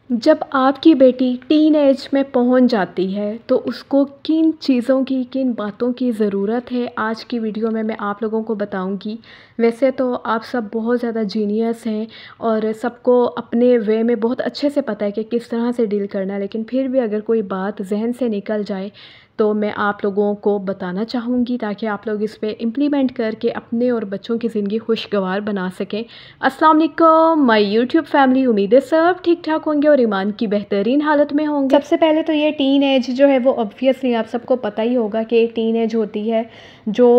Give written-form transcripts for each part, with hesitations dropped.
जब आपकी बेटी टीन एज में पहुंच जाती है तो उसको किन चीज़ों की किन बातों की ज़रूरत है आज की वीडियो में मैं आप लोगों को बताऊंगी। वैसे तो आप सब बहुत ज़्यादा जीनियस हैं और सबको अपने वे में बहुत अच्छे से पता है कि किस तरह से डील करना है, लेकिन फिर भी अगर कोई बात जहन से निकल जाए तो मैं आप लोगों को बताना चाहूँगी ताकि आप लोग इस पे इम्प्लीमेंट करके अपने और बच्चों की ज़िंदगी खुशगवार बना सकें। अस्सलाम वालेकुम माय यूट्यूब फैमिली, उम्मीद है सब ठीक ठाक होंगे और ईमान की बेहतरीन हालत में होंगे। सबसे पहले तो ये टीन एज जो है वो ऑब्वियसली आप सबको पता ही होगा कि टीन एज होती है जो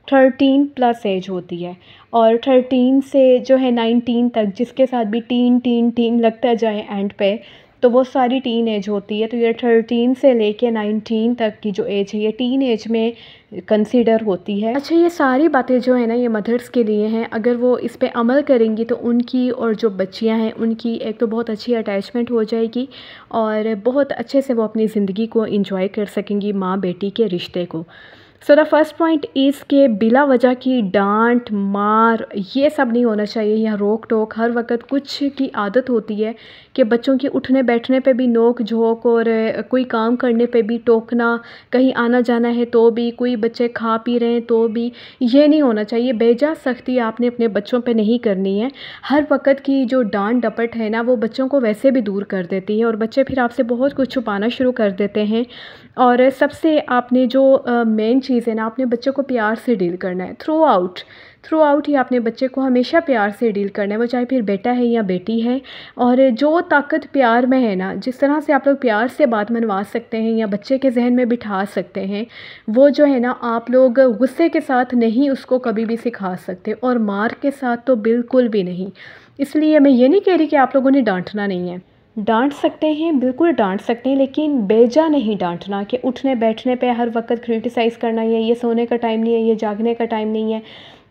13+ एज होती है और 13 से जो है 19 तक जिसके साथ भी टीन टीन टीन लगता जाए एंड पे तो वो सारी टीन एज होती है। तो ये 13 से लेके 19 तक की जो एज है ये टीन एज में कंसीडर होती है। अच्छा, ये सारी बातें जो है ना ये मदर्स के लिए हैं। अगर वो इस पे अमल करेंगी तो उनकी और जो बच्चियां हैं उनकी एक तो बहुत अच्छी अटैचमेंट हो जाएगी और बहुत अच्छे से वो अपनी ज़िंदगी को इंजॉय कर सकेंगी, माँ बेटी के रिश्ते को। So the first point is के बिला वजह की डांट मार ये सब नहीं होना चाहिए या रोक टोक। हर वक्त कुछ की आदत होती है कि बच्चों के उठने बैठने पे भी नोक झोंक और कोई काम करने पे भी टोकना, कहीं आना जाना है तो भी, कोई बच्चे खा पी रहे हैं तो भी, ये नहीं होना चाहिए। बेजा सख्ती आपने अपने बच्चों पे नहीं करनी है। हर वक्त की जो डांट डपट है ना वो बच्चों को वैसे भी दूर कर देती है और बच्चे फिर आपसे बहुत कुछ छुपाना शुरू कर देते हैं। और सबसे आपने जो मेन चीज़ है ना, आपने बच्चों को प्यार से डील करना है थ्रू आउट ही आपने बच्चे को हमेशा प्यार से डील करना है, वो चाहे फिर बेटा है या बेटी है। और जो ताकत प्यार में है ना, जिस तरह से आप लोग प्यार से बात मनवा सकते हैं या बच्चे के जहन में बिठा सकते हैं, वो जो है ना आप लोग गुस्से के साथ नहीं उसको कभी भी सिखा सकते और मार के साथ तो बिल्कुल भी नहीं। इसलिए मैं ये नहीं कह रही कि आप लोगों ने डांटना नहीं है, डांट सकते हैं, बिल्कुल डांट सकते हैं, लेकिन बेजा नहीं डांटना कि उठने बैठने पे हर वक्त क्रिटिसाइज़ करना, ये सोने का टाइम नहीं है, ये जागने का टाइम नहीं है,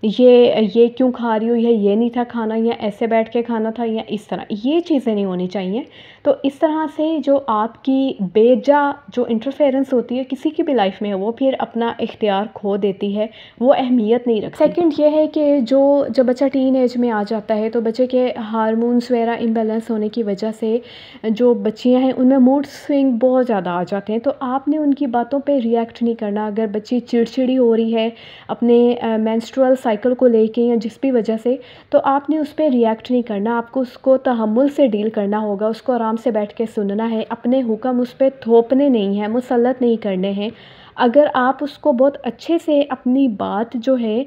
ये क्यों खा रही हो, ये नहीं था खाना, या ऐसे बैठ के खाना था, या इस तरह, ये चीज़ें नहीं होनी चाहिए। तो इस तरह से जो आपकी बेजा जो इंटरफेरेंस होती है किसी की भी लाइफ में, वो फिर अपना इख्तियार खो देती है, वो अहमियत नहीं रखती। सेकंड ये है कि जब बच्चा टीन एज में आ जाता है तो बच्चे के हार्मोन्स वगैरह इम्बेलेंस होने की वजह से जो बच्चियां हैं उनमें मूड स्विंग बहुत ज़्यादा आ जाते हैं। तो आपने उनकी बातों पे रिएक्ट नहीं करना। अगर बच्ची चिड़चिड़ी हो रही है अपने मेंस्ट्रुअल साइकिल को लेके या जिस भी वजह से, तो आपने उस पर रिएक्ट नहीं करना। आपको उसको तहम्मुल से डील करना होगा, उसको आराम से बैठ के सुनना है, अपने हुक्म उस पर थोपने नहीं हैं, मुसल्लत नहीं करने हैं। अगर आप उसको बहुत अच्छे से अपनी बात जो है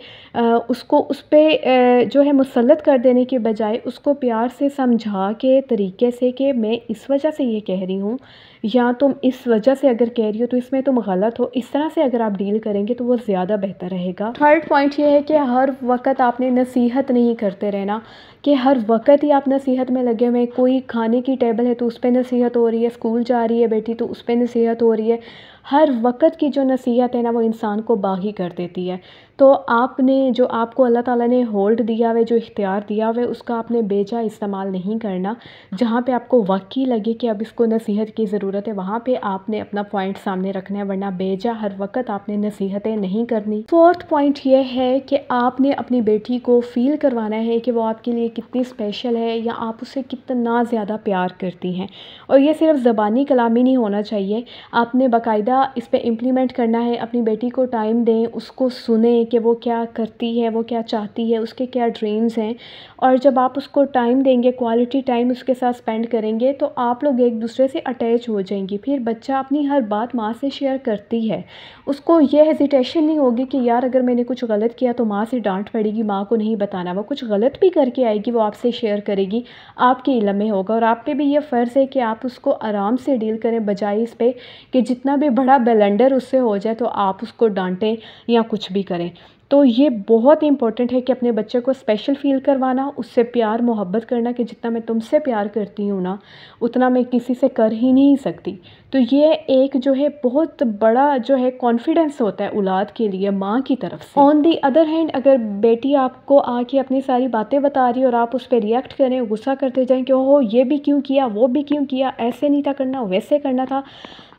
उसको उस पर जो है मुसल्लत कर देने के बजाय उसको प्यार से समझा के तरीके से कि मैं इस वजह से ये कह रही हूँ या तुम इस वजह से अगर कह रही हो तो इसमें तुम गलत हो, इस तरह से अगर आप डील करेंगे तो वो ज़्यादा बेहतर रहेगा। थर्ड पॉइंट ये है कि हर वक्त आपने नसीहत नहीं करते रहना कि हर वक्त ही आप नसीहत में लगे हुए। कोई खाने की टेबल है तो उस पर नसीहत हो रही है, स्कूल जा रही है बेटी तो उस पर नसीहत हो रही है। हर वक्त की जो नसीहत है ना वो इंसान को बागी कर देती है। तो आपने जो आपको अल्लाह ताला ने होल्ड दिया हुआ, जो इख्तियार दिया हुआ, उसका आपने बेजा इस्तेमाल नहीं करना। जहाँ पे आपको वाकई लगे कि अब इसको नसीहत की ज़रूरत है वहाँ पे आपने अपना पॉइंट सामने रखना है, वरना बेजा हर वक्त आपने नसीहतें नहीं करनी। फोर्थ पॉइंट ये है कि आपने अपनी बेटी को फ़ील करवाना है कि वो आपके लिए कितनी स्पेशल है या आप उससे कितना ज़्यादा प्यार करती हैं। और ये सिर्फ ज़बानी कलामी नहीं होना चाहिए, आपने बाकायदा इस पर इम्प्लीमेंट करना है। अपनी बेटी को टाइम दें, उसको सुने कि वो क्या करती है, वो क्या चाहती है, उसके क्या ड्रीम्स हैं। और जब आप उसको टाइम देंगे, क्वालिटी टाइम उसके साथ स्पेंड करेंगे, तो आप लोग एक दूसरे से अटैच हो जाएंगी। फिर बच्चा अपनी हर बात माँ से शेयर करती है, उसको ये हेजिटेशन नहीं होगी कि यार अगर मैंने कुछ गलत किया तो माँ से डांट पड़ेगी, माँ को नहीं बताना। वो कुछ गलत भी करके आएगी, वो आपसे शेयर करेगी, आपके इल्म में होगा। और आप पे भी ये फ़र्ज़ है कि आप उसको आराम से डील करें, बजाय इस पे कि जितना भी बड़ा ब्लंडर उससे हो जाए तो आप उसको डांटें या कुछ भी करें। तो ये बहुत इंपॉर्टेंट है कि अपने बच्चे को स्पेशल फ़ील करवाना, उससे प्यार मोहब्बत करना कि जितना मैं तुमसे प्यार करती हूँ ना उतना मैं किसी से कर ही नहीं सकती। तो ये एक जो है बहुत बड़ा जो है कॉन्फिडेंस होता है औलाद के लिए माँ की तरफ से। ऑन दी अदर हैंड, अगर बेटी आपको आके अपनी सारी बातें बता रही है और आप उस पर रिएक्ट करें, गुस्सा करते जाएं कि ओहो ये भी क्यों किया, वो भी क्यों किया, ऐसे नहीं था करना, वैसे करना था,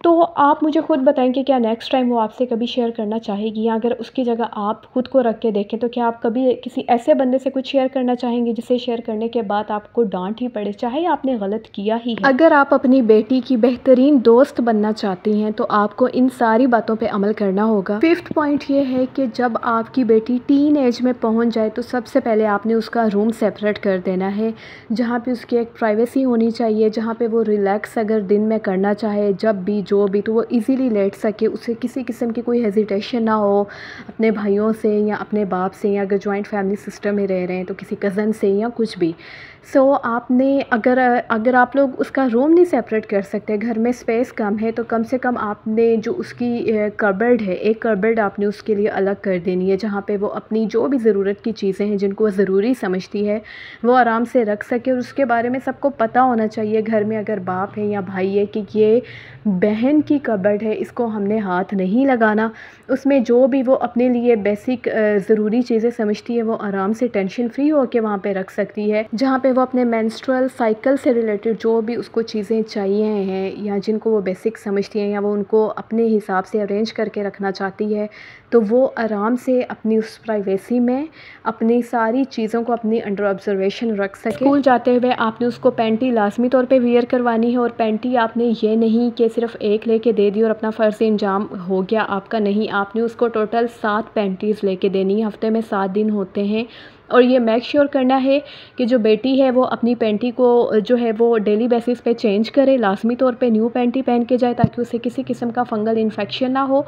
तो आप मुझे खुद बताएं कि क्या नेक्स्ट टाइम वो आपसे कभी शेयर करना चाहेगी, या अगर उसकी जगह आप खुद को रख के देखें। तो क्या आप कभी किसी ऐसे बंदे से कुछ शेयर करना चाहेंगे जिसे शेयर करने के बाद आपको डांट ही पड़े, चाहे आपने गलत किया ही है? अगर आप अपनी बेटी की बेहतरीन दोस्त बनना चाहती हैं तो आपको इन सारी बातों पे अमल करना होगा। 5th पॉइंट ये है कि जब आपकी बेटी टीन एज में पहुंच जाए तो सबसे पहले आपने उसका रूम सेपरेट कर देना है, जहाँ पे उसकी एक प्राइवेसी होनी चाहिए, जहाँ पे वो रिलैक्स अगर दिन में करना चाहे जब भी जो भी, तो वो इजीली लेट सके, उसे किसी किस्म की कोई हेजिटेशन ना हो अपने भाइयों से या अपने बाप से, या अगर जॉइंट फैमिली सिस्टम में रह रहे हैं तो किसी कज़न से या कुछ भी। सो आपने अगर आप लोग उसका रूम नहीं सेपरेट कर सकते, घर में स्पेस कम है, तो कम से कम आपने जो उसकी कबर्ड है, एक कबर्ड आपने उसके लिए अलग कर देनी है, जहाँ पे वो अपनी जो भी ज़रूरत की चीज़ें हैं जिनको वो ज़रूरी समझती है वो आराम से रख सके। और उसके बारे में सबको पता होना चाहिए घर में, अगर बाप है या भाई है, कि ये बहन की कबर्ड है, इसको हमने हाथ नहीं लगाना। उसमें जो भी वो अपने लिए बेसिक ज़रूरी चीज़ें समझती है वो आराम से टेंशन फ्री होकर वहाँ पे रख सकती है, जहाँ पे वो अपने मेंस्ट्रुअल साइकिल से रिलेटेड जो भी उसको चीज़ें चाहिए हैं या जिनको वो बेसिक समझती हैं या वो उनको अपने हिसाब से अरेंज करके रखना चाहती है, तो वो आराम से अपनी उस प्राइवेसी में अपनी सारी चीज़ों को अपनी अंडर ऑब्जर्वेशन रख सके। स्कूल जाते हुए आपने उसको पैंटी लाजमी तौर पे वियर करवानी है, और पैंटी आपने ये नहीं कि सिर्फ एक लेके दे दी और अपना फ़र्ज़ इंजाम हो गया आपका, नहीं, आपने उसको टोटल 7 पैंटीज़ लेके देनी है। हफ्ते में 7 दिन होते हैं, और ये मेक श्योर करना है कि जो बेटी है वो अपनी पैंटी को जो है वो डेली बेसिस पे चेंज करे, लाजमी तौर पे न्यू पैंटी पहन के जाए ताकि उसे किसी किस्म का फंगल इन्फेक्शन ना हो।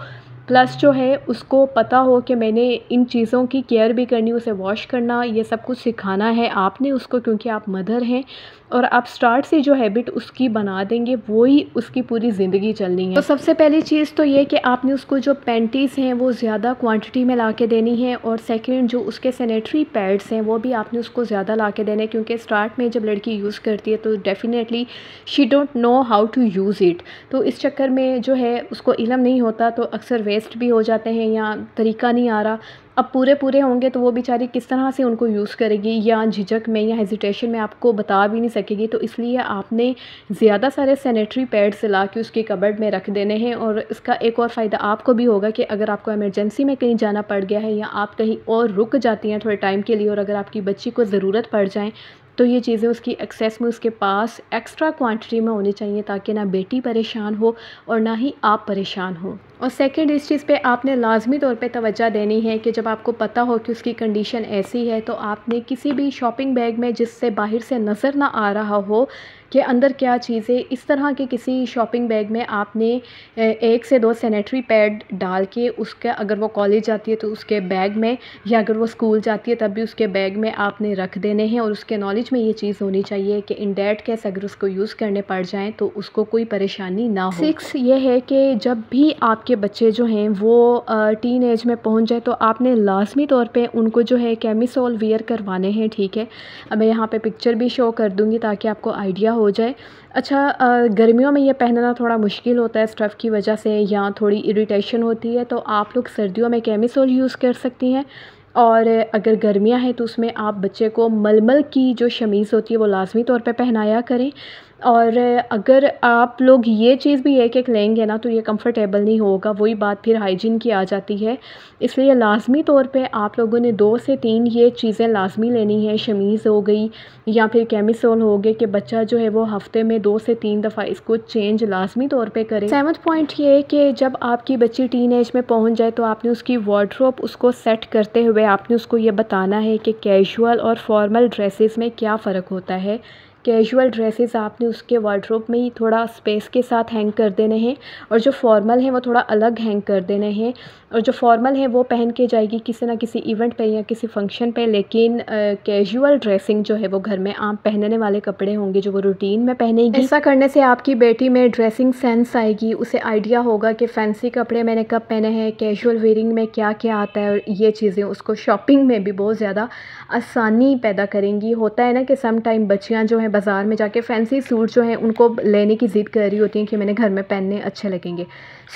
प्लस जो है उसको पता हो कि मैंने इन चीज़ों की केयर भी करनी, उसे वॉश करना, ये सब कुछ सिखाना है आपने उसको, क्योंकि आप मदर हैं और आप स्टार्ट से जो हैबिट उसकी बना देंगे वही उसकी पूरी ज़िंदगी चलनी है। तो सबसे पहली चीज़ तो ये कि आपने उसको जो पैंटीज़ हैं वो ज़्यादा क्वांटिटी में ला के देनी है, और सेकंड जो उसके सैनिटरी पैड्स हैं वो भी आपने उसको ज़्यादा ला के देने, क्योंकि स्टार्ट में जब लड़की यूज़ करती है तो definitely she don't know how to use it, तो इस चक्कर में जो है उसको इल्म नहीं होता, तो अक्सर वेस्ट भी हो जाते हैं या तरीका नहीं आ रहा। अब पूरे होंगे तो वो बेचारी किस तरह से उनको यूज़ करेगी, या झिझक में या हेजिटेशन में आपको बता भी नहीं सकेगी। तो इसलिए आपने ज़्यादा सारे सैनिटरी पैड्स ला के उसके कबर्ड में रख देने हैं। और इसका एक और फ़ायदा आपको भी होगा कि अगर आपको इमरजेंसी में कहीं जाना पड़ गया है या आप कहीं और रुक जाती हैं थोड़े टाइम के लिए, और अगर आपकी बच्ची को ज़रूरत पड़ जाए तो ये चीज़ें उसकी एक्सेस में उसके पास एक्स्ट्रा क्वांटिटी में होनी चाहिए, ताकि ना बेटी परेशान हो और ना ही आप परेशान हो। और सेकंड, इस चीज़ पे आपने लाजमी तौर पे तवज्जो देनी है कि जब आपको पता हो कि उसकी कंडीशन ऐसी है तो आपने किसी भी शॉपिंग बैग में जिससे बाहर से नज़र ना आ रहा हो कि अंदर क्या चीज़ है, इस तरह के किसी शॉपिंग बैग में आपने 1 से 2 सैनिटरी पैड डाल के उसका, अगर वो कॉलेज जाती है तो उसके बैग में, या अगर वो स्कूल जाती है तब भी उसके बैग में आपने रख देने हैं। और उसके नॉलेज में ये चीज़ होनी चाहिए कि इन डैट केस अगर उसको यूज़ करने पड़ जाएँ तो उसको कोई परेशानी ना हो। 6 ये है कि जब भी आपके बच्चे जो हैं वो टीन एज में पहुंच जाए तो आपने लाजमी तौर पे उनको जो है कैमिसोल वियर करवाने हैं, ठीक है। अब मैं यहाँ पे पिक्चर भी शो कर दूँगी ताकि आपको आइडिया हो जाए। अच्छा, गर्मियों में ये पहनना थोड़ा मुश्किल होता है स्टफ़ की वजह से, या थोड़ी इरिटेशन होती है, तो आप लोग सर्दियों में कैमिसोल यूज़ कर सकती हैं। और अगर गर्मियाँ हैं तो उसमें आप बच्चे को मलमल की जो शमीज़ होती है वो लाजमी तौर पे पहनाया करें। और अगर आप लोग ये चीज़ भी एक लेंगे ना तो ये कंफर्टेबल नहीं होगा, वही बात फिर हाइजीन की आ जाती है। इसलिए लाजमी तौर पे आप लोगों ने 2 से 3 ये चीज़ें लाजमी लेनी है, शमीज़ हो गई या फिर कैमिसोल हो गए, कि बच्चा जो है वो हफ़्ते में 2 से 3 दफ़ा इसको चेंज लाजमी तौर पे करे। 7th पॉइंट ये है कि जब आपकी बच्ची टीन एज में पहुंच जाए तो आपने उसकी वार्डरोब उसको सेट करते हुए आपने उसको ये बताना है कि कैजुअल और फॉर्मल ड्रेसेस में क्या फ़र्क होता है। कैजुअल ड्रेसेस आपने उसके वार्डरोब में ही थोड़ा स्पेस के साथ हैंग कर देने हैं, और जो फॉर्मल हैं वो थोड़ा अलग हैंग कर देने हैं। और जो फॉर्मल है वो पहन के जाएगी किसी ना किसी इवेंट पे या किसी फंक्शन पे, लेकिन कैजुअल ड्रेसिंग जो है वो घर में आम पहनने वाले कपड़े होंगे जो वो रूटीन में पहनेगी। ऐसा करने से आपकी बेटी में ड्रेसिंग सेंस आएगी, उसे आइडिया होगा कि फैंसी कपड़े मैंने कब पहने हैं, कैजुअल वेयरिंग में क्या क्या आता है, और ये चीज़ें उसको शॉपिंग में भी बहुत ज़्यादा आसानी पैदा करेंगी। होता है ना कि सम टाइम बच्चियाँ जो हैं बाज़ार में जाके फैंसी सूट जो हैं उनको लेने की ज़िद कर रही होती हैं कि मैंने घर में पहनने अच्छे लगेंगे।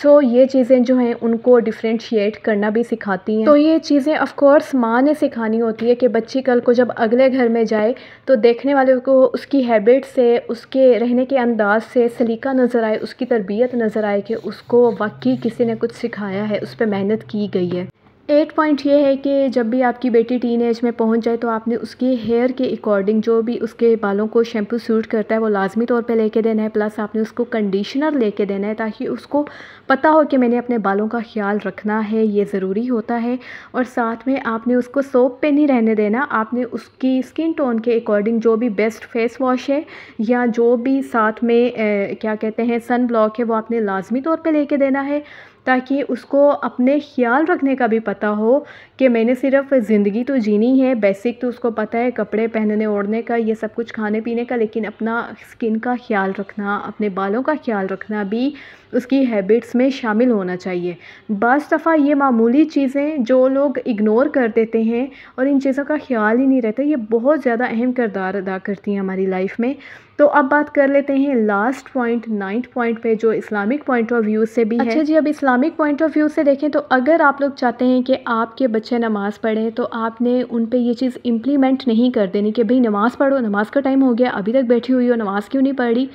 सो ये चीज़ें जो हैं उनको डिफ्रेंशिएट करना भी सिखाती हैं। तो ये चीज़ें ऑफ़ कोर्स माँ ने सिखानी होती है कि बच्ची कल को जब अगले घर में जाए तो देखने वाले को उसकी हैबिट से, उसके रहने के अंदाज से सलीका नज़र आए, उसकी तरबियत नज़र आए कि उसको वाकई किसी ने कुछ सिखाया है, उस पर मेहनत की गई है। एक पॉइंट ये है कि जब भी आपकी बेटी टीन एज में पहुंच जाए तो आपने उसके हेयर के अकॉर्डिंग जो भी उसके बालों को शैम्पू सूट करता है वो लाजमी तौर पे लेके देना है। प्लस आपने उसको कंडीशनर लेके देना है ताकि उसको पता हो कि मैंने अपने बालों का ख्याल रखना है, ये ज़रूरी होता है। और साथ में आपने उसको सोप पे नहीं रहने देना, आपने उसकी स्किन टोन के अकॉर्डिंग जो भी बेस्ट फेस वॉश है या जो भी साथ में क्या कहते हैं सन ब्लॉक है वो आपने लाजमी तौर पर लेके देना है, ताकि उसको अपने ख्याल रखने का भी पता हो कि मैंने सिर्फ ज़िंदगी तो जीनी है। बेसिक तो उसको पता है कपड़े पहनने ओढ़ने का, ये सब कुछ खाने पीने का, लेकिन अपना स्किन का ख्याल रखना, अपने बालों का ख्याल रखना भी उसकी हैबिट्स में शामिल होना चाहिए। बस दफ़ा ये मामूली चीज़ें जो लोग इग्नोर कर देते हैं और इन चीज़ों का ख्याल ही नहीं रहता, ये बहुत ज़्यादा अहम किरदार अदा करती हैं हमारी लाइफ में। तो अब बात कर लेते हैं लास्ट पॉइंट, 9th पॉइंट पे, जो इस्लामिक पॉइंट ऑफ व्यू से भी है। अच्छा जी, अब इस्लामिक पॉइंट ऑफ व्यू से देखें तो अगर आप लोग चाहते हैं कि आपके बच्चे नमाज़ पढ़ें तो आपने उन पे ये चीज़ इम्प्लीमेंट नहीं कर देनी कि भाई नमाज़ पढ़ो, नमाज़ का टाइम हो गया, अभी तक बैठी हुई हो, नमाज़ क्यों नहीं पढ़ रही।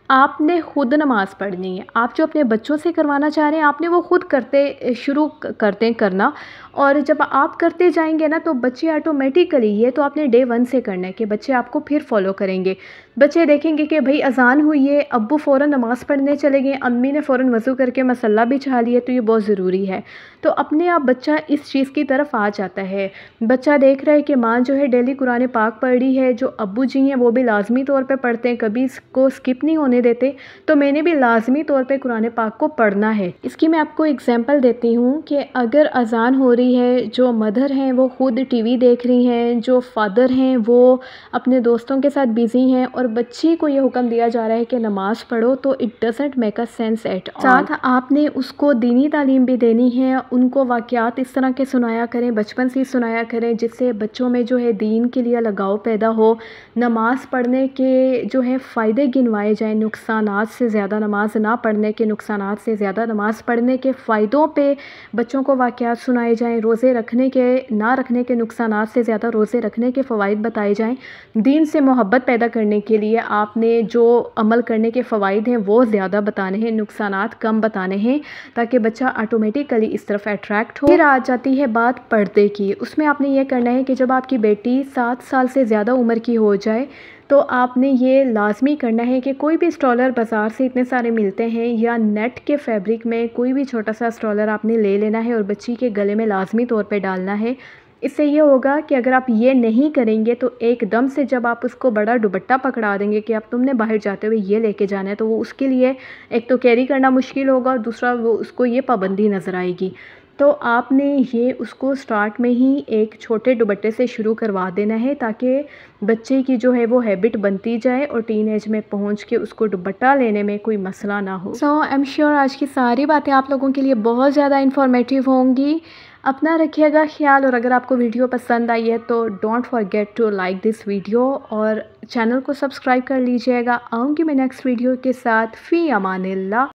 आपने खुद नमाज़ पढ़नी है। आप जो अपने बच्चों से करवाना चाह रहे हैं आपने वो खुद शुरू करते करना, और जब आप करते जाएंगे ना तो बच्चे ऑटोमेटिकली, ये तो आपने डे 1 से करना है कि बच्चे आपको फिर फॉलो करेंगे। बच्चे देखेंगे कि भाई अज़ान हुई है, अब्बू फ़ौरन नमाज़ पढ़ने चले गए, अम्मी ने फ़ौरन वज़ू करके मसल्ला बिछा लिया, तो ये बहुत ज़रूरी है। तो अपने आप बच्चा इस चीज़ की तरफ आ जाता है। बच्चा देख रहा है कि माँ जो है डेली कुरान पाक पढ़ रही है, जो अब्बू जी हैं वो भी लाजमी तौर पे पढ़ते हैं, कभी इसको स्किप नहीं होने देते, तो मैंने भी लाजमी तौर पे कुरान पाक को पढ़ना है। इसकी मैं आपको एग्जांपल देती हूँ कि अगर अज़ान हो रही है, जो मदर हैं वो खुद टीवी देख रही हैं, जो फादर हैं वो अपने दोस्तों के साथ बिज़ी हैं और बच्ची को ये हुक्म दिया जा रहा है कि नमाज़ पढ़ो, तो it doesn't make a sense at all. साथ आपने उसको दीनी तालीम भी देनी है, उनको वाक़यात इस तरह के सुनाया करें, बचपन से ही सुनाया करें, जिससे बच्चों में जो है दीन के लिए लगाव पैदा हो। नमाज़ पढ़ने के जो है फ़ायदे गिनवाए जाएँ, नुकसानात से ज़्यादा नमाज़ ना पढ़ने के नुकसानात से ज़्यादा नमाज़ पढ़ने के फ़ायदों पे बच्चों को वाक़यात सुनाए जाएँ। रोज़े रखने के ना रखने के नुकसानात से ज़्यादा रोज़े रखने के फ़वाइद बताए जाएँ। दीन से मोहब्बत पैदा करने के लिए आपने जो अमल करने के फ़वाइद हैं वो ज़्यादा बताने हैं, नुकसानात कम बताने हैं, ताकि बच्चा ऑटोमेटिकली इस तरफ अट्रैक्ट हो। फिर आ जाती है बात पर्दे की। उसमें आपने ये करना है कि जब आपकी बेटी 7 साल से ज़्यादा उम्र की हो जाए तो आपने ये लाजमी करना है कि कोई भी स्टॉलर बाज़ार से इतने सारे मिलते हैं या नेट के फैब्रिक में कोई भी छोटा सा स्टॉलर आपने ले लेना है और बच्ची के गले में लाजमी तौर पे डालना है। इससे ये होगा कि अगर आप ये नहीं करेंगे तो एकदम से जब आप उसको बड़ा दुपट्टा पकड़ा देंगे कि अब तुमने बाहर जाते हुए ये लेके जाना है, तो वो उसके लिए एक तो कैरी करना मुश्किल होगा और दूसरा वो उसको ये पाबंदी नज़र आएगी। तो आपने ये उसको स्टार्ट में ही एक छोटे दुपट्टे से शुरू करवा देना है, ताकि बच्चे की जो है वो हैबिट बनती जाए और टीन एज में पहुंच के उसको दुपट्टा लेने में कोई मसला ना हो। सो आई एम श्योर आज की सारी बातें आप लोगों के लिए बहुत ज़्यादा इन्फॉर्मेटिव होंगी। अपना रखिएगा ख्याल, और अगर आपको वीडियो पसंद आई है तो don't forget to like this video और चैनल को सब्सक्राइब कर लीजिएगा। आऊँगी मैं नेक्स्ट वीडियो के साथ। फ़ी अमानिल्लाह।